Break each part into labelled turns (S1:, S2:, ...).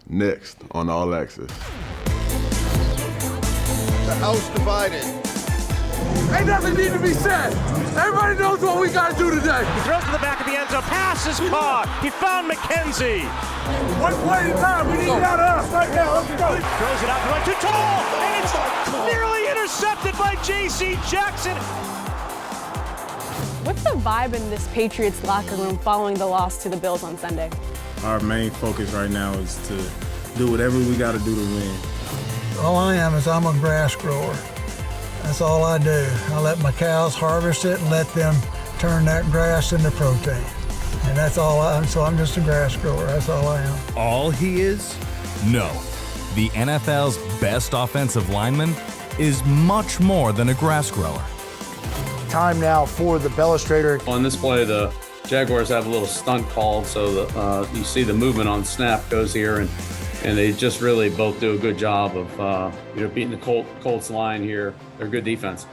S1: Next on All Access.
S2: The house divided.
S3: Ain't nothing need to be said. Everybody knows what we got to do today.
S4: He throws to the back of the end zone. Pass is caught. He found McKenzie.
S3: One play at a time. We need it out of us right now. Let's go.
S4: Throws it out to right. Too tall. And it's nearly intercepted by J.C. Jackson.
S5: What's the vibe in this Patriots locker room following the loss to the Bills on Sunday?
S6: Our main focus right now is to do whatever we got to do to win.
S7: All I am is I'm a grass grower. That's all I do. I let my cows harvest it and let them turn that grass into protein. And that's all so I'm just a grass grower. That's all I am.
S8: All he is? No. The NFL's best offensive lineman is much more than a grass grower.
S9: Time now for the Belestrator.
S10: On this play, the Jaguars have a little stunt called, so you see the movement on snap goes here, and they just really both do a good job of beating the Colts line here. They're good defense.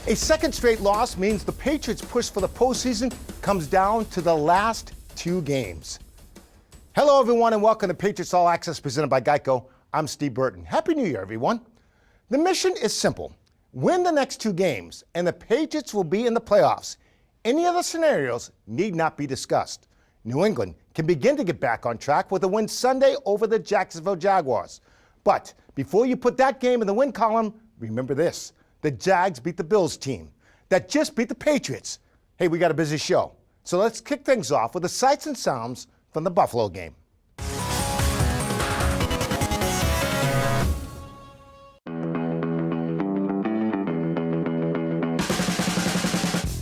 S9: A second straight loss means the Patriots' push for the postseason comes down to the last two games. Hello, everyone, and welcome to Patriots All Access presented by GEICO. I'm Steve Burton. Happy New Year, everyone. The mission is simple. Win the next two games, and the Patriots will be in the playoffs. Any other scenarios need not be discussed. New England can begin to get back on track with a win Sunday over the Jacksonville Jaguars. But before you put that game in the win column, remember this. The Jags beat the Bills team that just beat the Patriots. Hey, we got a busy show. So let's kick things off with the sights and sounds from the Buffalo game.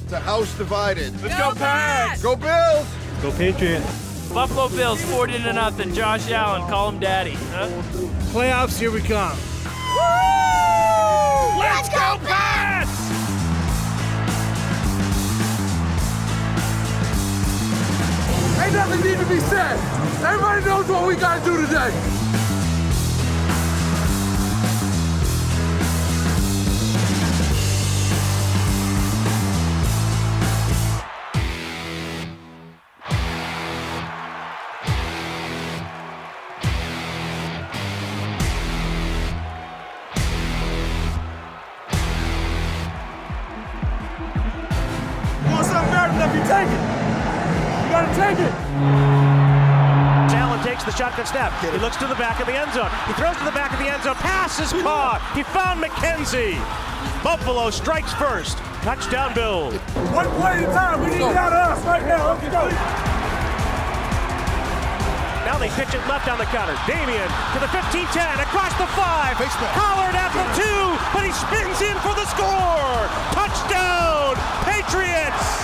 S2: The house divided.
S3: Let's go, Pats.
S2: Go Bills.
S6: Go Patriots.
S11: Buffalo Bills 40-0. Josh Allen, call him daddy. Huh?
S6: Playoffs, here we come.
S4: Let's go, Pats!
S3: Ain't nothing need to be said. Everybody knows what we got to do today. Take it. You gotta take it.
S4: Allen takes the shotgun snap. He looks to the back of the end zone. He throws to the back of the end zone. Pass is caught. He found McKenzie. Buffalo strikes first. Touchdown Bills.
S3: One play at a time. We need it out of us right now. Let's go.
S4: Now they pitch it left on the counter. Damian to the 15-10, across the 5. Pollard at the 2, but he spins in for the score. Touchdown, Patriots.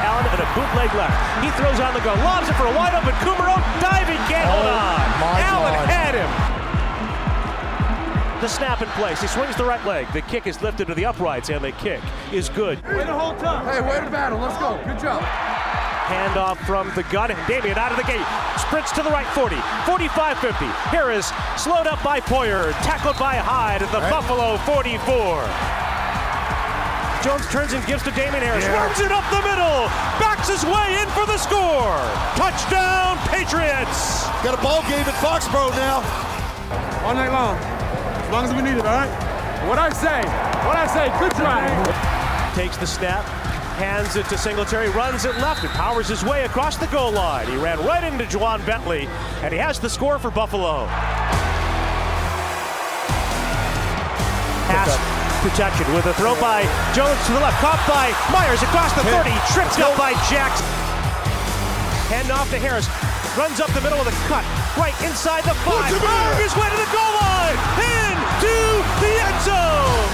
S4: Allen and a bootleg left. He throws on the go, lobs it for a wide open Kumaro, diving, can't hold on. Allen had him. The snap in place. He swings the right leg. The kick is lifted to the uprights, and the kick is good.
S3: Way to hold tough. Hey, way to battle. Let's go. Good job.
S4: Handoff from the gun, and Damian out of the gate. Sprints to the right 40, 45-50. Harris slowed up by Poyer, tackled by Hyde at the Buffalo 44. Jones turns and gives to Damian Harris, runs it up the middle, backs his way in for the score. Touchdown, Patriots!
S2: Got a ball game in Foxborough now.
S3: All night long. As long as we need it, all right? What I say, good try.
S4: Takes the snap, hands it to Singletary, runs it left, and powers his way across the goal line. He ran right into Juwan Bentley, and he has the score for Buffalo. Pass protection with a throw by Jones to the left, caught by Myers across the 30, tripped up by Jackson. Hand off to Harris, runs up the middle with a cut, right inside the 5, found his way to the goal line, into the end zone.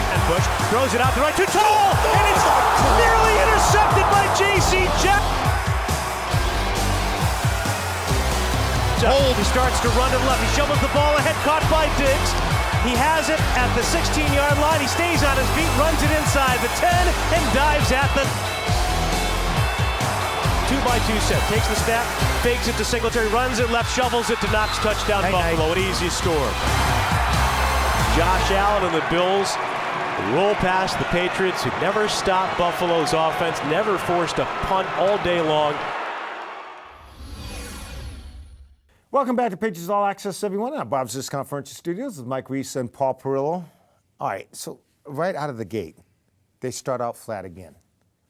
S4: And Bush throws it out the right, too tall, and it's nearly intercepted by J.C. Jackson. He starts to run to left. He shovels the ball ahead, caught by Diggs. He has it at the 16-yard line. He stays on his feet, runs it inside the 10, and dives at the 2x2 set. Takes the snap, fakes it to Singletary, runs it left, shovels it to Knox. Touchdown Buffalo. An easy score. Josh Allen and the Bills roll past the Patriots, who never stopped Buffalo's offense, never forced a punt all day long.
S9: Welcome back to Patriots All Access, everyone. I'm Bob's Discount Furniture Studios with Mike Reese and Paul Perillo. All right, so right out of the gate, they start out flat again.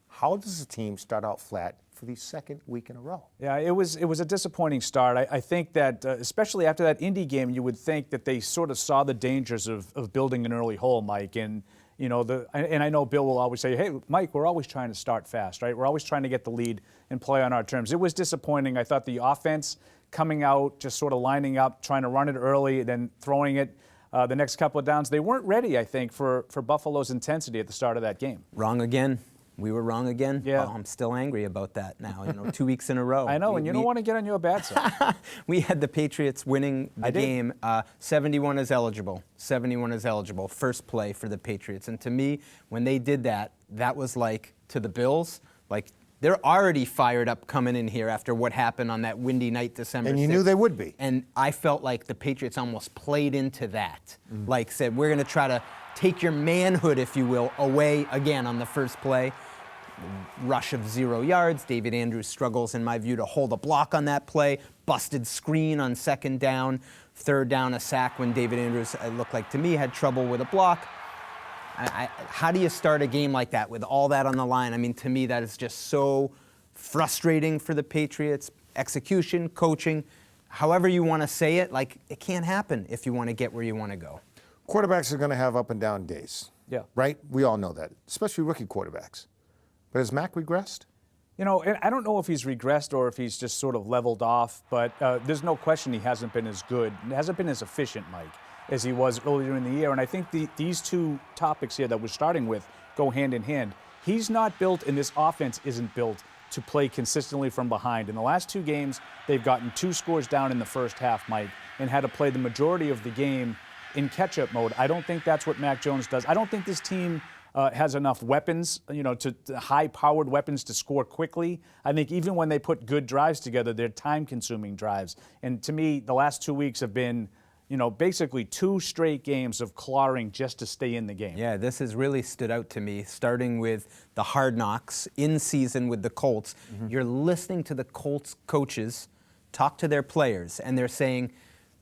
S9: How does a team start out flat for the second week in a row?
S12: Yeah, it was a disappointing start. I think that, especially after that Indy game, you would think that they sort of saw the dangers of building an early hole, Mike. And you know, and I know Bill will always say, hey, Mike, we're always trying to start fast, right? We're always trying to get the lead and play on our terms. It was disappointing. I thought the offense coming out, just sort of lining up, trying to run it early, then throwing it the next couple of downs. They weren't ready, I think, for Buffalo's intensity at the start of that game.
S13: Wrong again. We were wrong again.
S12: Yeah.
S13: Oh, I'm still angry about that now. 2 weeks in a row.
S12: I know, and you don't want to get on your bad side.
S13: We had the Patriots winning the game. 71 is eligible. 71 is eligible. First play for the Patriots. And to me, when they did that, that was like to the Bills, like they're already fired up coming in here after what happened on that windy night December 6th.
S9: And you knew they would be.
S13: And I felt like the Patriots almost played into that. Like said, we're going to try to take your manhood, if you will, away again on the first play. Rush of 0 yards. David Andrews struggles, in my view, to hold a block on that play. Busted screen on second down. Third down, a sack when David Andrews, it looked like to me, had trouble with a block. How do you start a game like that with all that on the line? I mean, to me, that is just so frustrating for the Patriots. Execution, coaching, however you want to say it, like it can't happen if you want to get where you want to go.
S9: Quarterbacks are going to have up and down days.
S12: Yeah.
S9: Right? We all know that, especially rookie quarterbacks. But has Mac regressed?
S12: You know, I don't know if he's regressed or if he's just sort of leveled off, but there's no question he hasn't been as good, hasn't been as efficient, Mike, as he was earlier in the year. And I think these two topics here that we're starting with go hand in hand. He's not built, and this offense isn't built to play consistently from behind. In the last two games, they've gotten 2 scores down in the first half, Mike, and had to play the majority of the game in catch-up mode. I don't think that's what Mac Jones does. I don't think this team has enough weapons, to high-powered weapons to score quickly. I think even when they put good drives together, they're time-consuming drives. And to me, the last 2 weeks have been, basically 2 straight games of clawing just to stay in the game.
S13: Yeah, this has really stood out to me, starting with the Hard Knocks in season with the Colts. You're listening to the Colts coaches talk to their players, and they're saying,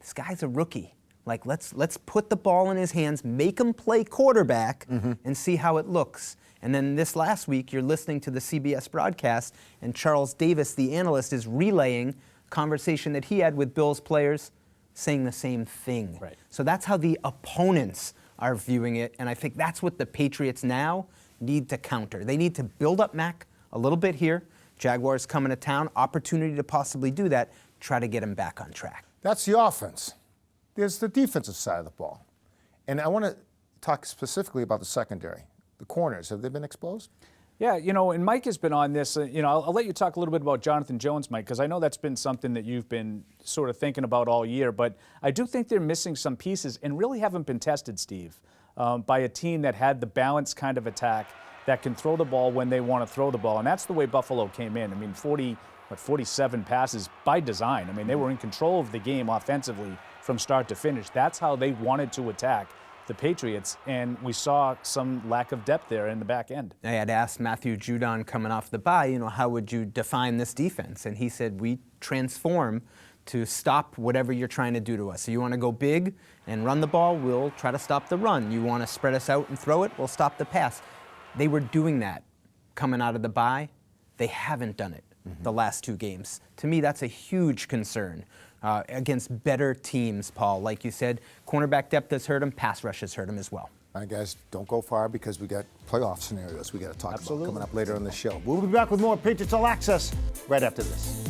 S13: this guy's a rookie. Like, let's put the ball in his hands, make him play quarterback, and see how it looks. And then this last week, you're listening to the CBS broadcast, and Charles Davis, the analyst, is relaying a conversation that he had with Bills players, saying the same thing.
S12: Right.
S13: So that's how the opponents are viewing it, and I think that's what the Patriots now need to counter. They need to build up Mac a little bit here. Jaguars coming to town, opportunity to possibly do that, try to get him back on track.
S9: That's the offense. There's the defensive side of the ball. And I want to talk specifically about the secondary. The corners, have they been exposed?
S12: Yeah, and Mike has been on this. I'll let you talk a little bit about Jonathan Jones, Mike, because I know that's been something that you've been sort of thinking about all year. But I do think they're missing some pieces and really haven't been tested, Steve, by a team that had the balanced kind of attack that can throw the ball when they want to throw the ball. And that's the way Buffalo came in. I mean, 47 passes by design. I mean, they were in control of the game offensively from start to finish. That's how they wanted to attack the Patriots, and we saw some lack of depth there in the back end.
S13: I had asked Matthew Judon coming off the bye, how would you define this defense? And he said, we transform to stop whatever you're trying to do to us. So you want to go big and run the ball, we'll try to stop the run. You want to spread us out and throw it, we'll stop the pass. They were doing that coming out of the bye. They haven't done it the last 2 games. To me, that's a huge concern. Against better teams, Paul. Like you said, cornerback depth has hurt him, pass rush has hurt him as well.
S9: All right, guys, don't go far because we got playoff scenarios we got to talk about coming up later on the show. We'll be back with more Patriots All Access right after this.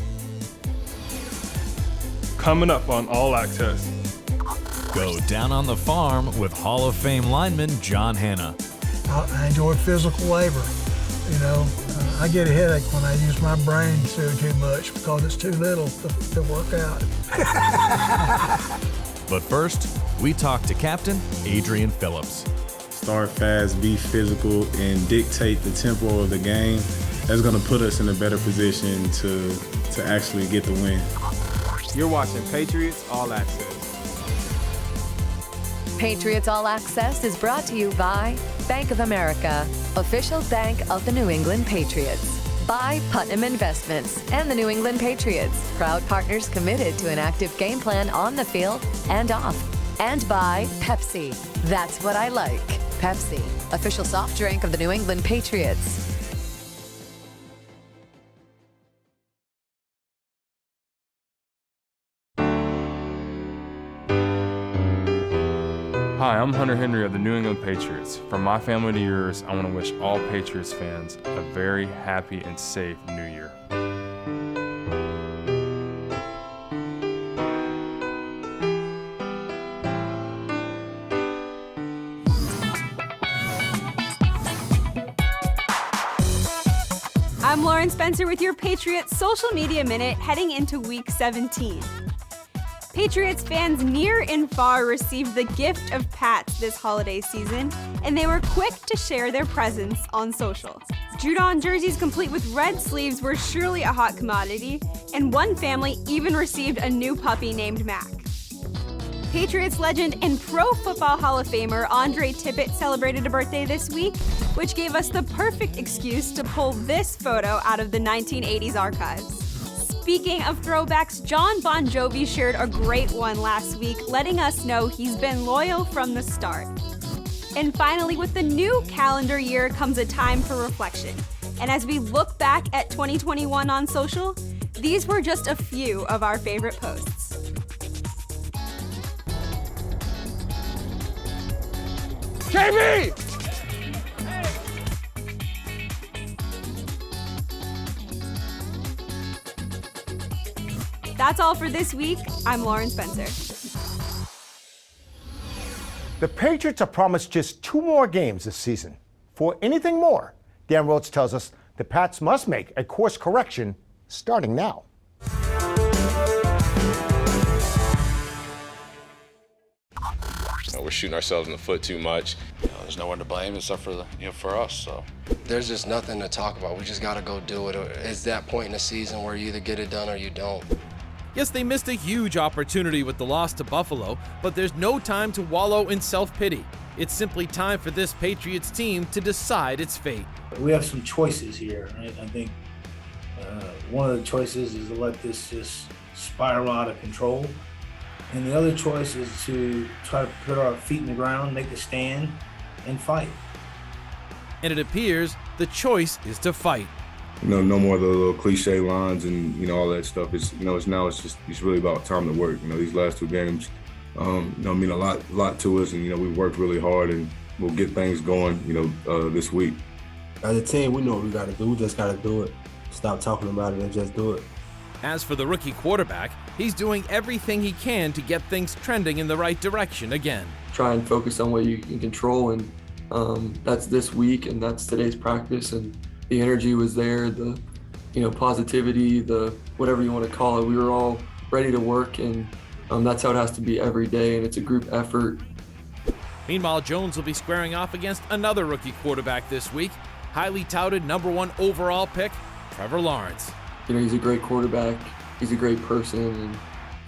S14: Coming up on All Access.
S8: Go down on the farm with Hall of Fame lineman John Hanna.
S7: I enjoy physical labor. I get a headache when I use my brain too much because it's too little to work out.
S8: But first, we talk to Captain Adrian Phillips.
S6: Start fast, be physical, and dictate the tempo of the game. That's going to put us in a better position to actually get the win.
S3: You're watching Patriots All Access.
S15: Patriots All Access is brought to you by Bank of America, official bank of the New England Patriots. By Putnam Investments and the New England Patriots, proud partners committed to an active game plan on the field and off. And by Pepsi. That's what I like. Pepsi, official soft drink of the New England Patriots.
S14: Hi, I'm Hunter Henry of the New England Patriots. From my family to yours, I want to wish all Patriots fans a very happy and safe New Year.
S16: I'm Lauren Spencer with your Patriots Social Media Minute heading into Week 17. Patriots fans near and far received the gift of Pats this holiday season, and they were quick to share their presents on social. Judon jerseys complete with red sleeves were surely a hot commodity, and one family even received a new puppy named Mac. Patriots legend and Pro Football Hall of Famer Andre Tippett celebrated a birthday this week, which gave us the perfect excuse to pull this photo out of the 1980s archives. Speaking of throwbacks, John Bon Jovi shared a great one last week, letting us know he's been loyal from the start. And finally, with the new calendar year comes a time for reflection. And as we look back at 2021 on social, these were just a few of our favorite posts.
S3: KB!
S16: That's all for this week. I'm Lauren Spencer.
S9: The Patriots are promised just 2 more games this season. For anything more, Dan Rhodes tells us the Pats must make a course correction starting now.
S17: We're shooting ourselves in the foot too much. There's no one to blame except for for us. So
S18: there's just nothing to talk about. We just got to go do it. It's that point in the season where you either get it done or you don't.
S19: Yes, they missed a huge opportunity with the loss to Buffalo, but there's no time to wallow in self-pity. It's simply time for this Patriots team to decide its fate.
S20: We have some choices here, right? I think one of the choices is to let this just spiral out of control. And the other choice is to try to put our feet in the ground, make a stand, and fight.
S19: And it appears the choice is to fight.
S6: No more of the little cliche lines and all that stuff. It's it's really about time to work. These last 2 games mean a lot to us, and we worked really hard, and we'll get things going this week.
S21: As a team, we know what we got to do. We just got to do it. Stop talking about it and just do it.
S19: As for the rookie quarterback, he's doing everything he can to get things trending in the right direction again.
S22: Try and focus on what you can control, and that's this week, and that's today's practice, and the energy was there, the positivity, the whatever you want to call it. We were all ready to work, and that's how it has to be every day, and it's a group effort.
S19: Meanwhile, Jones will be squaring off against another rookie quarterback this week, highly touted #1 overall pick, Trevor Lawrence.
S22: He's a great quarterback, he's a great person,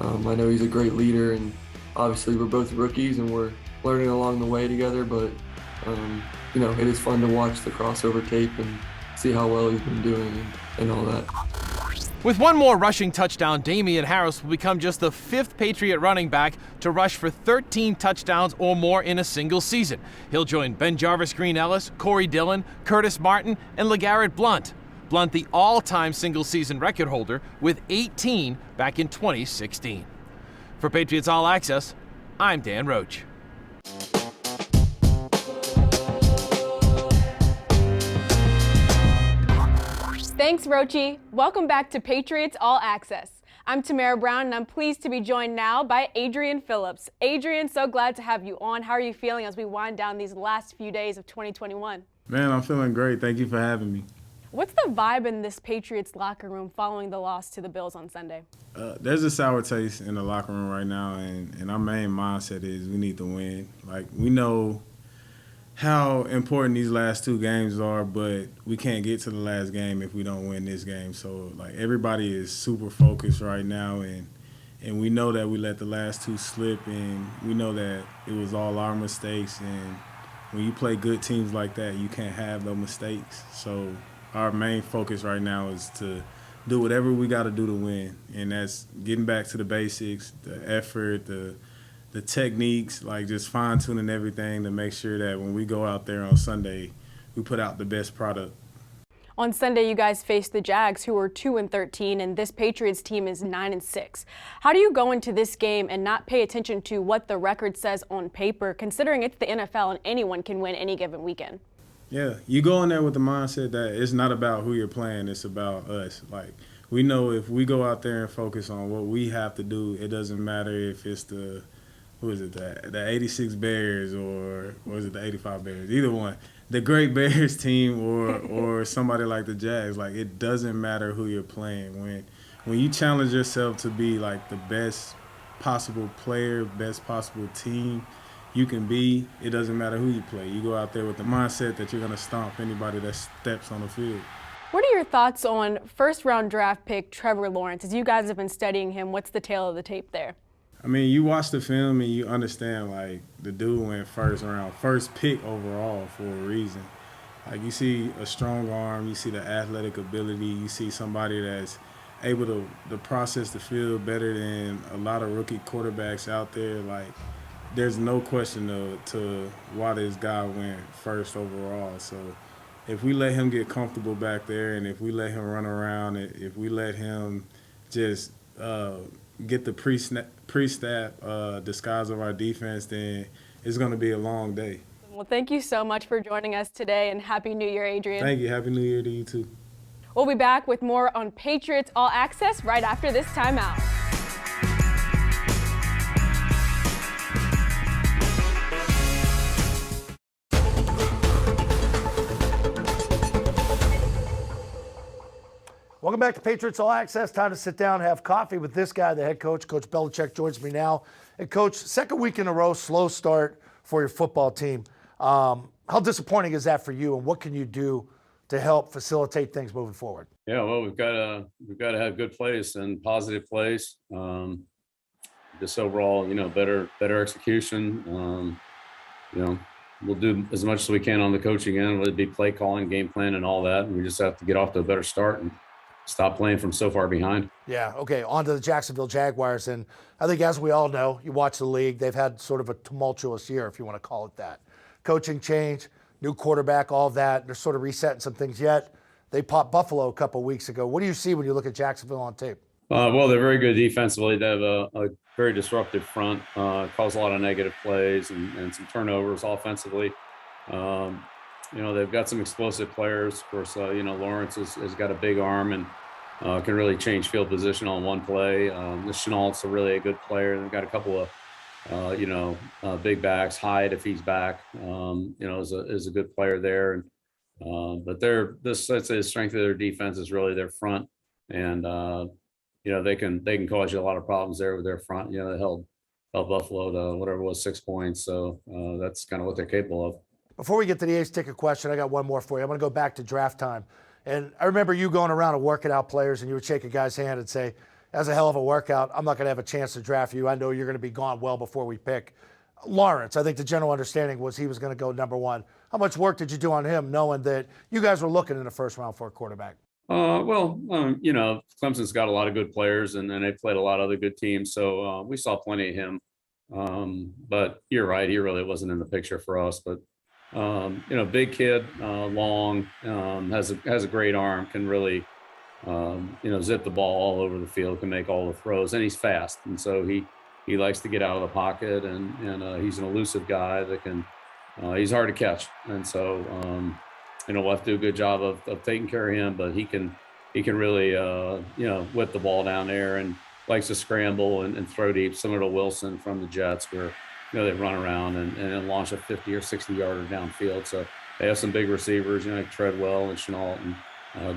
S22: and I know he's a great leader, and obviously we're both rookies and we're learning along the way together, but it is fun to watch the crossover tape and see how well he's been doing and all that.
S19: With one more rushing touchdown, Damian Harris will become just the 5th Patriot running back to rush for 13 touchdowns or more in a single season. He'll join Ben Jarvis Green-Ellis, Corey Dillon, Curtis Martin, and LeGarrette Blount. Blount, the all-time single-season record holder, with 18 back in 2016. For Patriots All Access, I'm Dan Roach.
S5: Thanks, Rochi. Welcome back to Patriots All Access. I'm Tamara Brown, and I'm pleased to be joined now by Adrian Phillips. Adrian, so glad to have you on. How are you feeling as we wind down these last few days of 2021?
S6: Man, I'm feeling great. Thank you for having me.
S5: What's the vibe in this Patriots locker room following the loss to the Bills on Sunday?
S3: There's a sour taste in the locker room right now, and our main mindset is we need to win. Like, we know how important these last two games are, but we can't get to the last game if we don't win this game. So, like, everybody is super focused right now, and we know that we let the last two slip, and we know that it was all our mistakes. And when you play good teams like that, you can't have those mistakes. So our main focus right now is to do whatever we got to do to win, and that's getting back to the basics, the effort, the techniques, like just fine-tuning everything to make sure that when we go out there on Sunday, we put out the best product.
S5: On Sunday, you guys faced the Jags, who were 2-13, and this Patriots team is 9-6. How do you go into this game and not pay attention to what the record says on paper, considering it's the NFL and anyone can win any given weekend?
S3: Yeah, you go in there with the mindset that it's not about who you're playing, it's about us. Like, we know if we go out there and focus on what we have to do, it doesn't matter if it's the 86 Bears or is it the 85 Bears, either one. The great Bears team or somebody like the Jags, like, it doesn't matter who you're playing. When you challenge yourself to be like the best possible player, best possible team you can be, it doesn't matter who you play. You go out there with the mindset that you're going to stomp anybody that steps on the field.
S5: What are your thoughts on first-round draft pick Trevor Lawrence? As you guys have been studying him, what's the tale of the tape there?
S3: I mean, you watch the film and you understand, like, the dude went first round, first pick overall for a reason. Like, you see a strong arm, you see the athletic ability, you see somebody that's able to process the field better than a lot of rookie quarterbacks out there. Like, there's no question to why this guy went first overall. So if we let him get comfortable back there, and if we let him run around, if we let him just get the pre-snap disguise of our defense, then it's going to be a long day.
S5: Well, thank you so much for joining us today, and Happy New Year, Adrian.
S3: Thank you. Happy New Year to you, too.
S5: We'll be back with more on Patriots All Access right after this timeout.
S9: Welcome back to Patriots All Access. Time to sit down and have coffee with this guy, the head coach. Coach Belichick joins me now. And Coach, second week in a row, slow start for your football team. How disappointing is that for you, and what can you do to help facilitate things moving forward?
S1: Yeah, well, we've got to have good plays and positive plays. Just overall, better execution. We'll do as much as we can on the coaching end, whether it be play calling, game plan, and all that. And we just have to get off to a better start and stop playing from so far behind.
S9: Yeah, okay, on to the Jacksonville Jaguars. And I think, as we all know, you watch the league, they've had sort of a tumultuous year, if you want to call it that. Coaching change, new quarterback, all of that. They're sort of resetting some things yet. They popped Buffalo a couple of weeks ago. What do you see when you look at Jacksonville on tape?
S1: Well, they're very good defensively. They have a very disruptive front, cause a lot of negative plays and some turnovers offensively. They've got some explosive players. Of course, Lawrence has got a big arm and can really change field position on one play. Chenault's really a good player. They've got a couple of, big backs. Hyde, if he's back, is a good player there. But I'd say the strength of their defense is really their front, and they can cause you a lot of problems there with their front. They held Buffalo to whatever it was 6 points. So that's kind of what they're capable of.
S9: Before we get to the ace ticket question, I got one more for you. I'm going to go back to draft time. And I remember you going around and working out players, and you would shake a guy's hand and say, "That's a hell of a workout. I'm not going to have a chance to draft you. I know you're going to be gone well before we pick." Lawrence, I think the general understanding was he was going to go number one. How much work did you do on him, knowing that you guys were looking in the first round for a quarterback?
S1: Clemson's got a lot of good players, and then they played a lot of other good teams. So we saw plenty of him. But you're right, he really wasn't in the picture for us. But big kid, long, has a great arm, can really, zip the ball all over the field, can make all the throws, and he's fast. And so he likes to get out of the pocket, and he's an elusive guy that can, he's hard to catch. And so, we'll have to do a good job of taking care of him, but he can really, whip the ball down there and likes to scramble and throw deep, similar to Wilson from the Jets, where they run around and launch a 50 or 60 yarder downfield. So they have some big receivers, like Treadwell and Chenault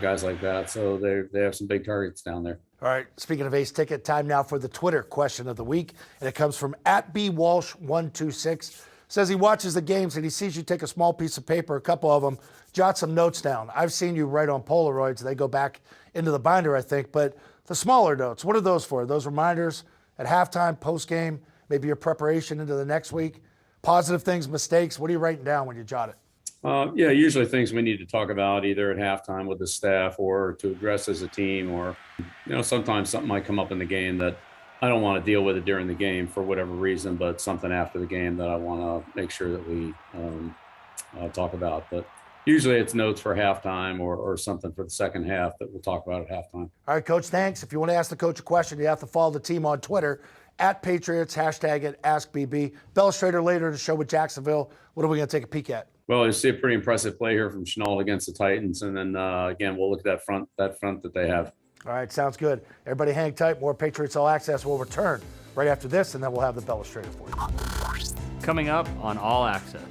S1: guys like that. So they have some big targets down there.
S9: All right, speaking of Ace Ticket, time now for the Twitter question of the week. And it comes from @BWalsh126. Says he watches the games and he sees you take a small piece of paper, a couple of them, jot some notes down. I've seen you write on Polaroids. They go back into the binder, I think. But the smaller notes, what are those for? Are those reminders at halftime, post-game, maybe your preparation into the next week? Positive things, mistakes, what are you writing down when you jot it?
S1: Yeah, usually things we need to talk about either at halftime with the staff or to address as a team, or, sometimes something might come up in the game that I don't want to deal with it during the game for whatever reason, but something after the game that I want to make sure that we talk about. But usually it's notes for halftime or something for the second half that we'll talk about at halftime.
S9: All right, Coach, thanks. If you want to ask the coach a question, you have to follow the team on Twitter, @Patriots, hashtag it, AskBB. Belestrator later in the show with Jacksonville. What are we going to take a peek at?
S1: Well, you see a pretty impressive play here from Chenault against the Titans. And then, again, we'll look at that front that they have.
S9: All right, sounds good. Everybody hang tight. More Patriots All Access will return right after this, and then we'll have the Belestrator for you.
S10: Coming up on All Access.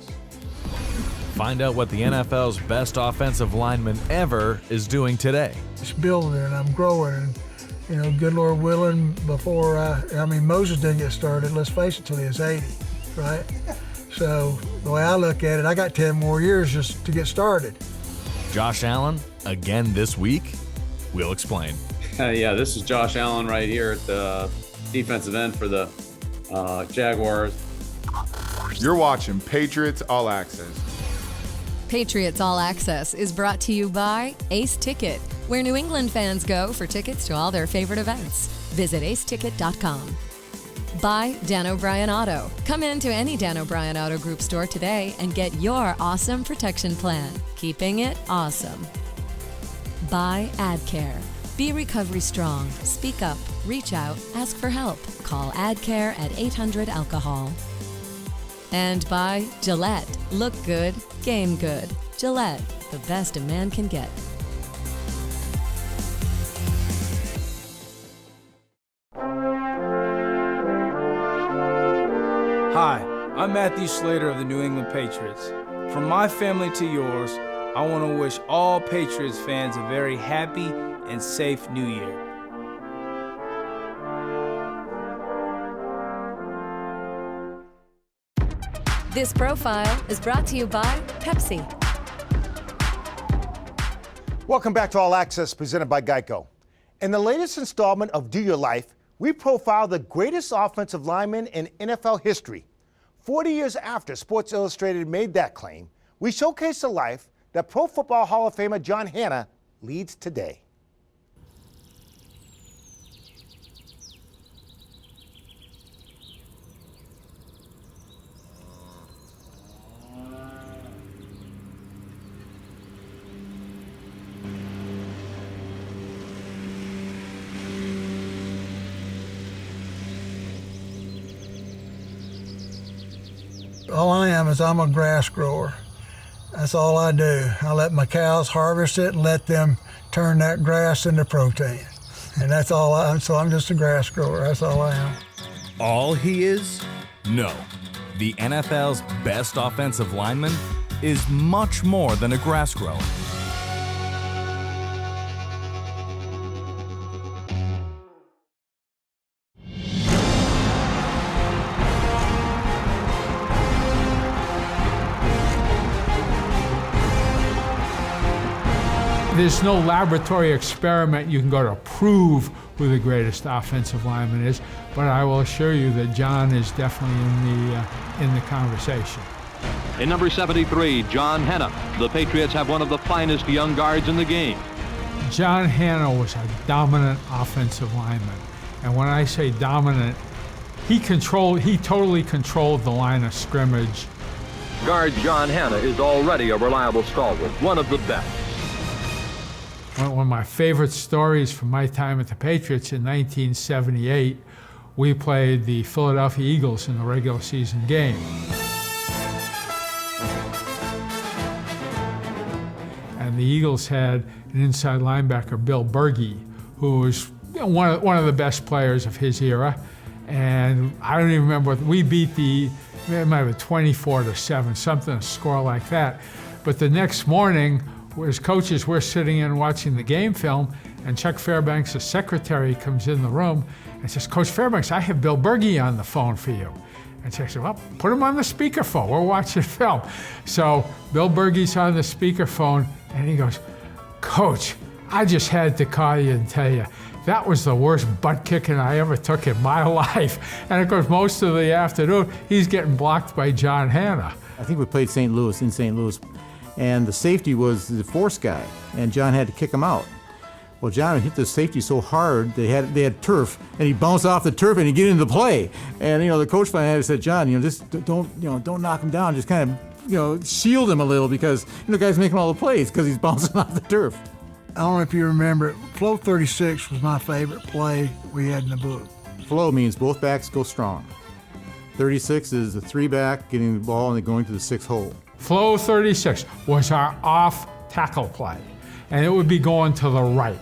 S8: Find out what the NFL's best offensive lineman ever is doing today.
S7: It's building and I'm growing. And, good Lord willing, before Moses didn't get started, let's face it, till he was 80, right? So the way I look at it, I got 10 more years just to get started.
S8: Josh Allen, again this week? We'll explain.
S1: Yeah, this is Josh Allen right here at the defensive end for the Jaguars.
S11: You're watching Patriots All Access.
S15: Patriots All Access is brought to you by Ace Ticket, where New England fans go for tickets to all their favorite events. Visit aceticket.com. By Dan O'Brien Auto. Come into any Dan O'Brien Auto Group store today and get your awesome protection plan. Keeping it awesome. By AdCare. Be recovery strong. Speak up. Reach out. Ask for help. Call AdCare at 800-ALCOHOL. And by Gillette. Look good. Game good. Gillette. The best a man can get.
S23: Hi, I'm Matthew Slater of the New England Patriots. From my family to yours, I want to wish all Patriots fans a very happy and safe New Year.
S15: This profile is brought to you by Pepsi.
S9: Welcome back to All Access, presented by GEICO. In the latest installment of Do Your Life, we profile the greatest offensive lineman in NFL history. 40 years after Sports Illustrated made that claim, we showcase the life that Pro Football Hall of Famer John Hannah leads today.
S7: All I am is I'm a grass grower. That's all I do. I let my cows harvest it and let them turn that grass into protein. And that's all I am. So I'm just a grass grower. That's all I am.
S8: All he is? No. The NFL's best offensive lineman is much more than a grass grower.
S24: There's no laboratory experiment you can go to prove who the greatest offensive lineman is, but I will assure you that John is definitely in the conversation.
S25: In number 73, John Hannah. The Patriots have one of the finest young guards in the game.
S24: John Hannah was a dominant offensive lineman, and when I say dominant, he totally controlled the line of scrimmage.
S25: Guard John Hannah is already a reliable stalwart, one of the best.
S24: One of my favorite stories from my time at the Patriots in 1978, we played the Philadelphia Eagles in the regular season game. And the Eagles had an inside linebacker, Bill Berge, who was one of the best players of his era. And I don't even remember, we beat it might have been 24-7, something, a score like that. But the next morning, as coaches, we're sitting in watching the game film, and Chuck Fairbanks, the secretary, comes in the room and says, Coach Fairbanks, I have Bill Berge on the phone for you. And Chuck said, well, put him on the speakerphone. We're watching film. So Bill Berge's on the speakerphone, and he goes, Coach, I just had to call you and tell you, that was the worst butt kicking I ever took in my life. And of course, most of the afternoon, he's getting blocked by John Hanna.
S2: I think we played St. Louis, and the safety was the force guy, and John had to kick him out. Well, John hit the safety so hard, they had turf, and he bounced off the turf and he get into the play. And the coach finally said, John, just don't knock him down, just kind of shield him a little, because the guy's making all the plays because he's bouncing off the turf.
S7: I don't know if you remember it. Flow 36 was my favorite play we had in the book.
S2: Flow means both backs go strong. 36 is the 3-back getting the ball and then going to the 6-hole.
S24: Flow 36 was our off tackle play, and it would be going to the right.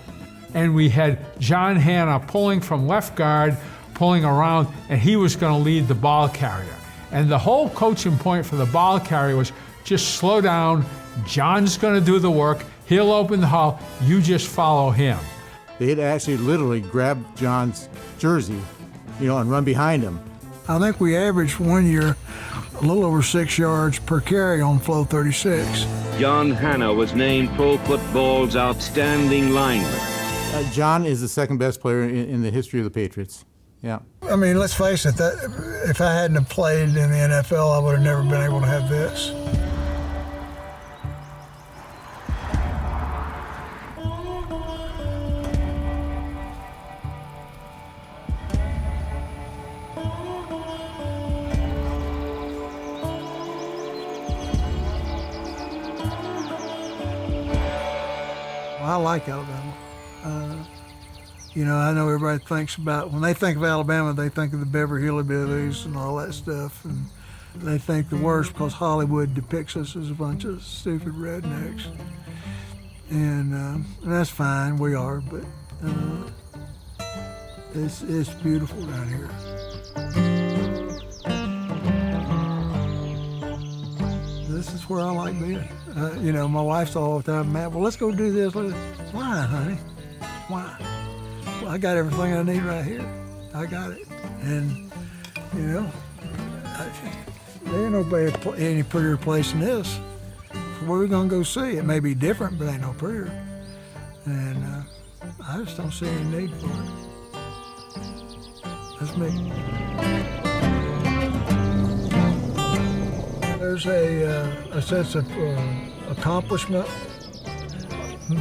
S24: And we had John Hanna pulling from left guard, pulling around, and he was going to lead the ball carrier. And the whole coaching point for the ball carrier was just slow down. John's going to do the work. He'll open the hole. You just follow him.
S2: They'd actually literally grab John's jersey, and run behind him.
S7: I think we averaged one year a little over 6 yards per carry on Flow 36.
S4: John Hanna was named Pro Football's outstanding lineman.
S2: John is the second best player in the history of the Patriots. Yeah.
S7: I mean, let's face it, that if I hadn't have played in the NFL, I would have never been able to have this. I like Alabama. I know everybody thinks about, when they think of Alabama, they think of the Beverly Hillbillies and all that stuff. And they think the worst because Hollywood depicts us as a bunch of stupid rednecks. And that's fine, we are, but it's beautiful down here. This is where I like being. My wife's all the time, Matt, well, let's go do this. Why, honey? Why? Well, I got everything I need right here. I got it. And, there ain't nobody any prettier place than this. So where are we going to go see? It may be different, but ain't no prettier. And I just don't see any need for it. That's me. There's a sense of accomplishment.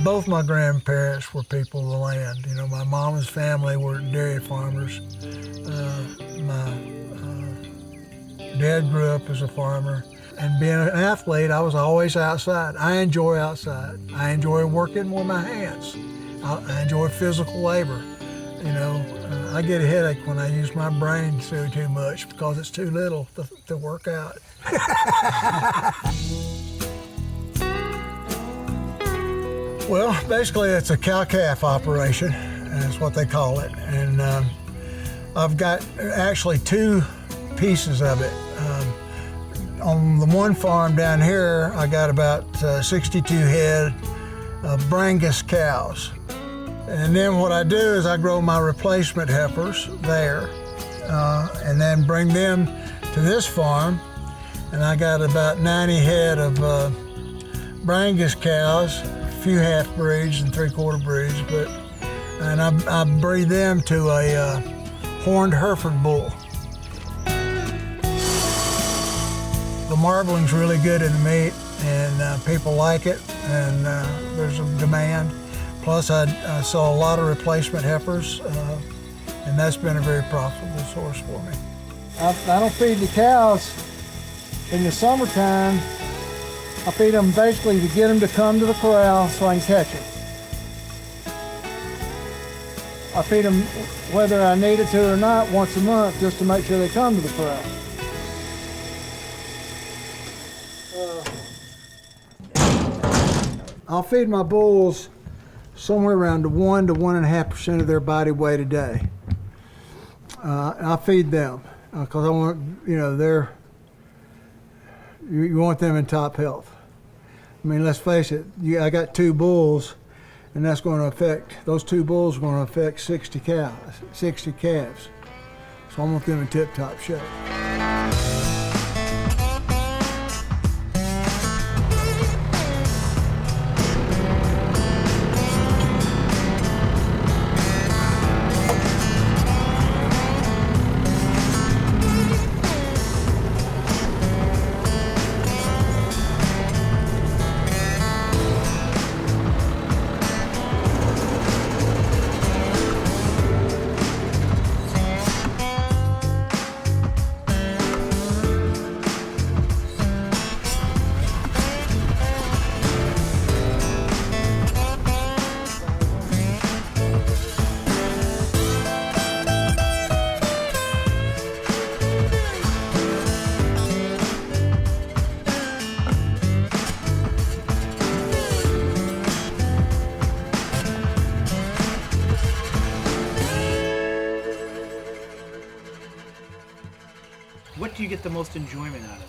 S7: Both my grandparents were people of the land. My mama's family were dairy farmers. My dad grew up as a farmer. And being an athlete, I was always outside. I enjoy outside. I enjoy working with my hands. I enjoy physical labor. I get a headache when I use my brain too much because it's too little to work out. Well, basically it's a cow-calf operation, is what they call it. And I've got actually two pieces of it. On the one farm down here, I got about 62 head of Brangus cows. And then what I do is I grow my replacement heifers there and then bring them to this farm. And I got about 90 head of Brangus cows, a few half breeds and 3/4 breeds, and I breed them to a horned Hereford bull. The marbling's really good in the meat, and people like it, and there's a demand. Plus, I saw a lot of replacement heifers, and that's been a very profitable source for me. I don't feed the cows in the summertime. I feed them basically to get them to come to the corral so I can catch them. I feed them whether I need it to or not once a month just to make sure they come to the corral. I'll feed my bulls somewhere around 1 to 1.5% of their body weight a day. I feed them because I want, you want them in top health. I mean, let's face it, I got 2 bulls, and that's going to affect, those 2 bulls are going to affect 60 calves. So I want them in tip-top shape.
S12: What do you get the most enjoyment out of?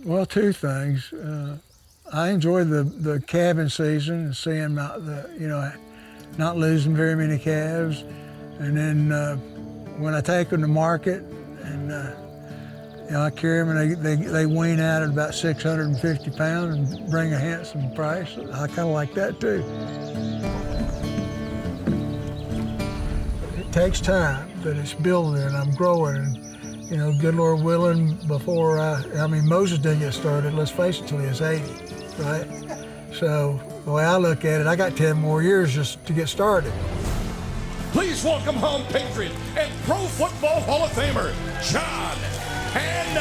S7: Well, 2 things. I enjoy the calving season and seeing not losing very many calves, and then when I take them to market and I carry them and they wean out at about 650 pounds and bring a handsome price. I kind of like that too. It takes time, but it's building and I'm growing. And, good Lord willing, before Moses didn't get started, let's face it, till he was 80, right? So the way I look at it, I got 10 more years just to get started.
S13: Please welcome home Patriot and Pro Football Hall of Famer, John Hanna.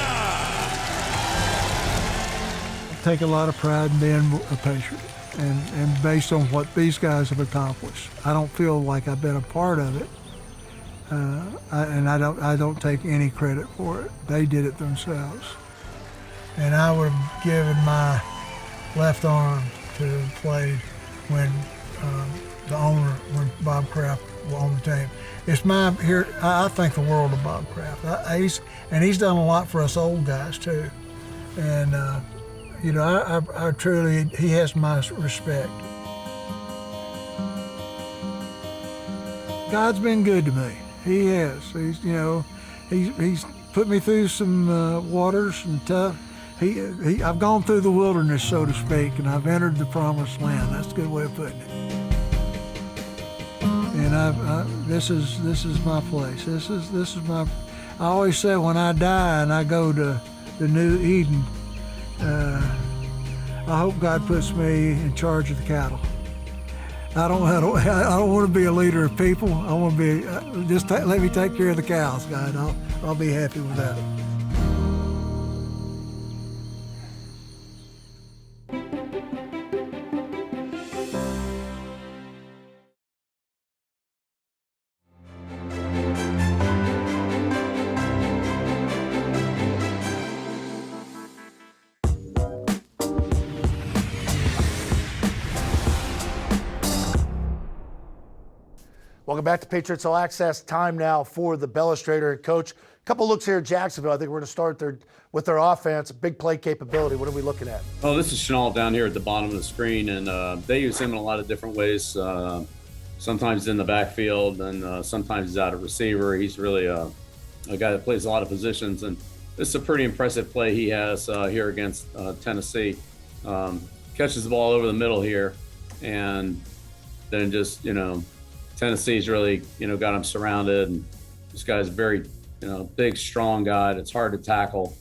S7: I take a lot of pride in being a Patriot and based on what these guys have accomplished. I don't feel like I've been a part of it. I don't take any credit for it. They did it themselves. And I would have given my left arm to play when when Bob Kraft was on the team. I think the world of Bob Kraft. He's done a lot for us old guys too. And I truly, he has my respect. God's been good to me. He has. He's put me through some waters and tough. I've gone through the wilderness, so to speak, and I've entered the promised land. That's a good way of putting it. And this is my place. This is my. I always say when I die and I go to the new Eden, I hope God puts me in charge of the cattle. I don't want to be a leader of people. I want to be let me take care of the cows, God. I'll be happy with that.
S9: Welcome back to Patriots All Access. Time now for the Belestrator. Coach, a couple looks here at Jacksonville. I think we're going to start with their offense, big play capability. What are we looking at?
S1: Oh, this is Chenault down here at the bottom of the screen, and they use him in a lot of different ways. Sometimes in the backfield, and sometimes he's out of receiver. He's really a guy that plays a lot of positions, and this is a pretty impressive play he has here against Tennessee. Catches the ball over the middle here, and then just, Tennessee's really, got him surrounded, and this guy's a very, big, strong guy that's hard to tackle.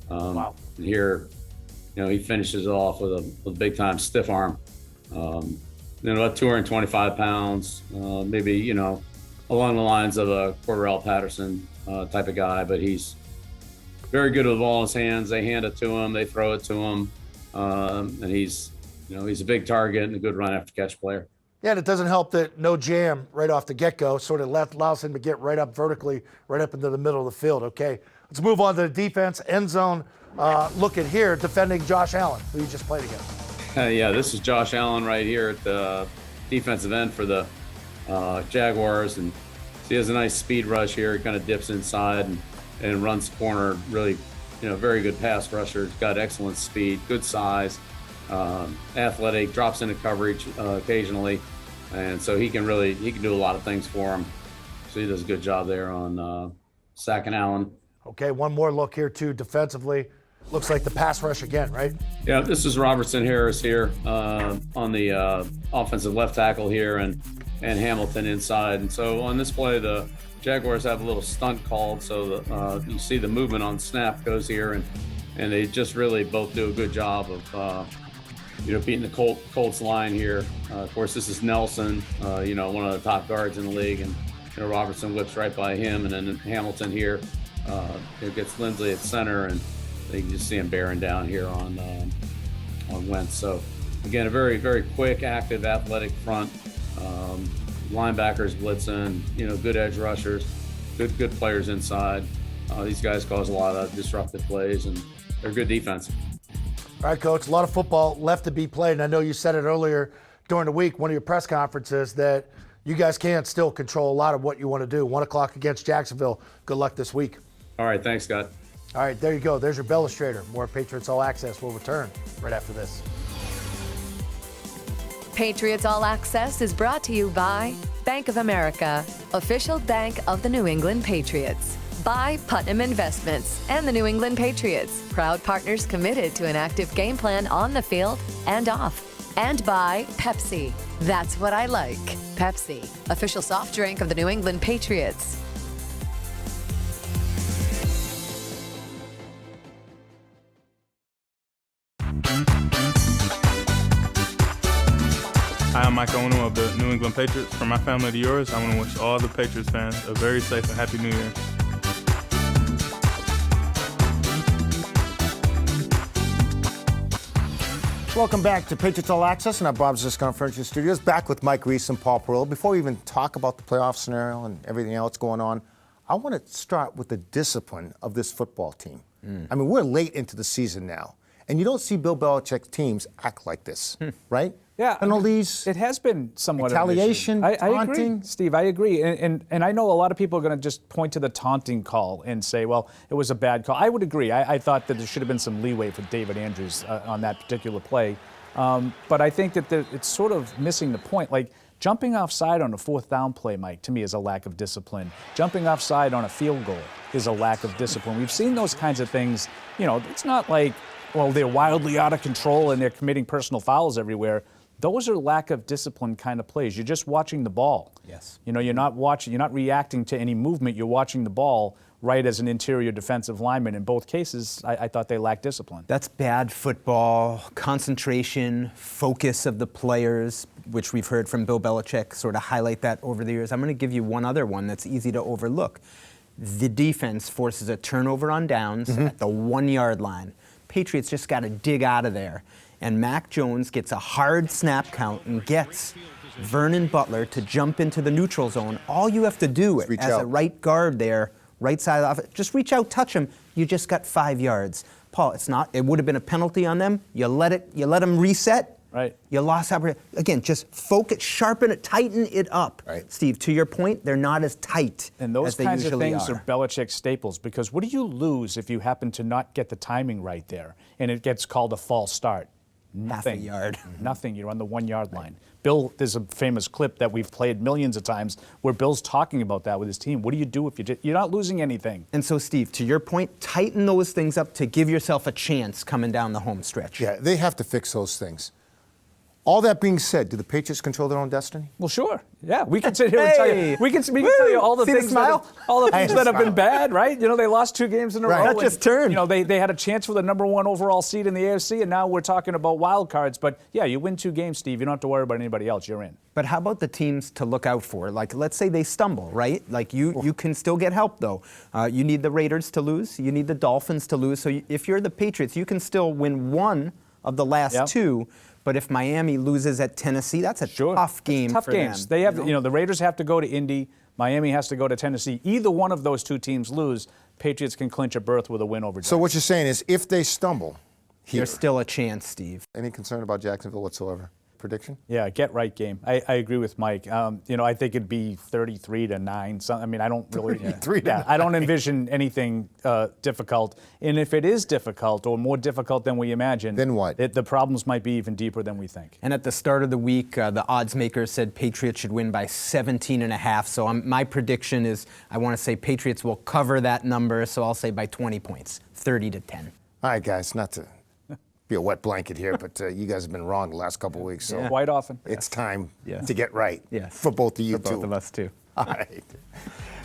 S9: Wow.
S1: And here, he finishes it off with a big-time stiff arm. About 225 pounds, maybe, along the lines of a Cordell Patterson type of guy, but he's very good with the ball in his hands. They hand it to him, they throw it to him, and he's a big target and a good run after catch player.
S9: Yeah, and it doesn't help that no jam right off the get-go sort of allows him to get right up vertically, right up into the middle of the field. Okay, let's move on to the defense. End zone, look at here, defending Josh Allen, who you just played against.
S1: Yeah, this is Josh Allen right here at the defensive end for the Jaguars. And he has a nice speed rush here. He kind of dips inside and runs the corner really very good pass rusher. He's got excellent speed, good size, athletic, drops into coverage occasionally. And so he can do a lot of things for him. So he does a good job there on sacking Allen.
S9: Okay, one more look here too defensively. Looks like the pass rush again, right?
S1: Yeah, this is Robertson Harris here on the offensive left tackle here, and Hamilton inside. And so on this play, the Jaguars have a little stunt called, so you see the movement on snap goes here, and they just really both do a good job of beating the Colts line here. Of course, this is Nelson, one of the top guards in the league, and Robertson whips right by him, and then Hamilton here gets Lindsley at center, and you can just see him bearing down here on Wentz. So again, a very, very quick, active, athletic front. Linebackers blitzing, good edge rushers, good players inside. These guys cause a lot of disruptive plays, and they're good defense.
S9: All right, Coach, a lot of football left to be played, and I know you said it earlier during the week, one of your press conferences, that you guys can still control a lot of what you want to do. 1 o'clock against Jacksonville. Good luck this week.
S1: All right, thanks, Scott.
S9: All right, there you go. There's your Belestrator. More Patriots All Access will return right after this.
S15: Patriots All Access is brought to you by Bank of America, official bank of the New England Patriots. By Putnam Investments and the New England Patriots, proud partners committed to an active game plan on the field and off. And by Pepsi. That's what I like. Pepsi, official soft drink of the New England Patriots.
S14: Hi, I'm Mike Owen of the New England Patriots. From my family to yours, I want to wish all the Patriots fans a very safe and happy New Year.
S9: Welcome back to Patriots All Access and our Bob's Discount Furniture Studios. Back with Mike Reese and Paul Perillo. Before we even talk about the playoff scenario and everything else going on, I want to start with the discipline of this football team. I mean, we're late into the season now, and you don't see Bill Belichick's teams act like this, right?
S16: Yeah,
S9: penalties.
S16: It has been somewhat
S9: retaliation,
S16: I
S9: taunting.
S16: agree, Steve. I agree, and I know a lot of people are going to just point to the taunting call and say, "Well, it was a bad call." I would agree. I thought that there should have been some leeway for David Andrews on that particular play, but I think that it's sort of missing the point. Like jumping offside on a 4th down play, Mike, to me is a lack of discipline. Jumping offside on a field goal is a lack of discipline. We've seen those kinds of things. It's not like, well, they're wildly out of control and they're committing personal fouls everywhere. Those are lack of discipline kind of plays. You're just watching the ball.
S17: Yes.
S16: You're not reacting to any movement. You're watching the ball right as an interior defensive lineman. In both cases, I thought they lacked discipline.
S17: That's bad football, concentration, focus of the players, which we've heard from Bill Belichick sort of highlight that over the years. I'm going to give you one other one that's easy to overlook. The defense forces a turnover on downs at the 1-yard line. Patriots just got to dig out of there. And Mac Jones gets a hard snap count and gets Vernon Butler to jump into the neutral zone. All you have to do as a right guard there, right side of the offense, just reach out, touch him. You just got 5 yards. Paul, it would have been a penalty on them. You let them reset.
S16: Right.
S17: You lost opportunity. Again, just focus, sharpen it, tighten it up.
S9: Right.
S17: Steve, to your point, they're not as tight
S16: and those
S17: as they
S16: kinds of
S17: usually
S16: things are Belichick staples, because what do you lose if you happen to not get the timing right there and it gets called a false start? Nothing.
S17: Half a yard.
S16: Nothing. You're on the 1-yard line. Bill, there's a famous clip that we've played millions of times where Bill's talking about that with his team. What do you do if you're not losing anything?
S17: And so, Steve, to your point, tighten those things up to give yourself a chance coming down the home stretch.
S9: Yeah, they have to fix those things. All that being said, do the Patriots control their own destiny?
S16: Well, sure. Yeah, we can sit here and tell you. We can tell you all the things that have been bad, right? They lost 2 games in a row.
S17: That just turned.
S16: They had a chance for the number 1 overall seed in the AFC, and now we're talking about wild cards. But yeah, you win 2 games, Steve. You don't have to worry about anybody else. You're in.
S17: But how about the teams to look out for? Like, let's say they stumble, right? Like, you can still get help, though. You need the Raiders to lose. You need the Dolphins to lose. So if you're the Patriots, you can still win 1 of the last 2. But if Miami loses at Tennessee, that's a tough game
S16: for
S17: games.
S16: Them. They have, the Raiders have to go to Indy. Miami has to go to Tennessee. Either one of those 2 teams lose, Patriots can clinch a berth with a win over Jacksonville.
S9: So what you're saying is, if they stumble,
S17: there's still a chance, Steve.
S9: Any concern about Jacksonville whatsoever? prediction?
S16: Yeah, get right game. I agree with Mike. I think it'd be 33-9. I mean, I don't really.
S9: 33 to 9.
S16: I don't envision anything difficult. And if it is difficult or more difficult than we imagine,
S9: then what?
S16: The problems might be even deeper than we think.
S17: And at the start of the week, the odds makers said Patriots should win by 17.5. So my prediction is I want to say Patriots will cover that number. So I'll say by 20 points, 30-10.
S9: All right, guys, not to be a wet blanket here, but you guys have been wrong the last couple of weeks. So
S16: quite often.
S9: It's time to get right for both of you,
S17: for both of us, too.
S9: All right.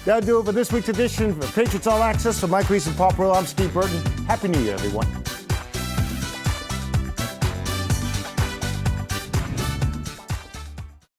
S9: That'll do it for this week's edition of Patriots All Access. For Mike Reese and Paul Pearl, I'm Steve Burton. Happy New Year, everyone.